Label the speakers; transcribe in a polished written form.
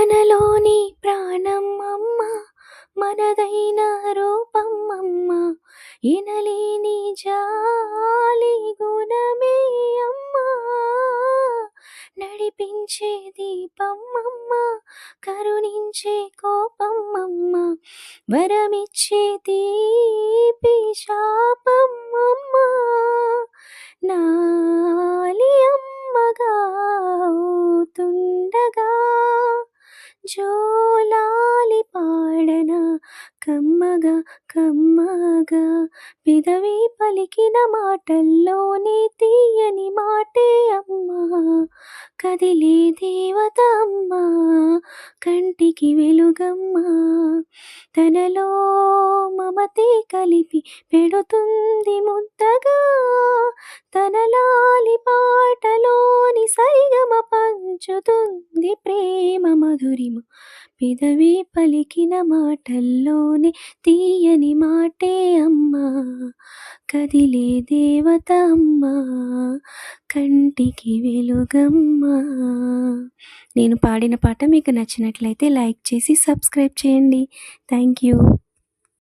Speaker 1: మనలోని ప్రాణం అమ్మ, మనదైన రూపం అమ్మ, ఎనలేని జాలి గుణమే అమ్మ, నడిపించే దీపం అమ్మ, కరుణించే కోపం అమ్మ, వరమిచ్చే తీపి శాపం అమ్మ, నాలి అమ్మగా అవుతుండగా జోలాలి పాడన కమ్మగా కమ్మగా, పెదవి పలికిన మాటల్లోనే తీయని మాటే అమ్మా, కదిలే దేవత అమ్మా, కంటికి వెలుగమ్మా, తనలో మమతే కలిపి పెడుతుంది ముద్దగా, తన లాలి పాటలోని సరిగమ పంచుతుంది ప్రేమ మధురిమ, పెదవి పలికిన మాటల్లోనే తీయని మాటే అమ్మా, కదిలే దేవత అమ్మా, కంటికి వెలుగమ్మా. నేను పాడిన పాట మీకు నచ్చినట్లయితే లైక్ చేసి సబ్స్క్రైబ్ చేయండి. Thank you.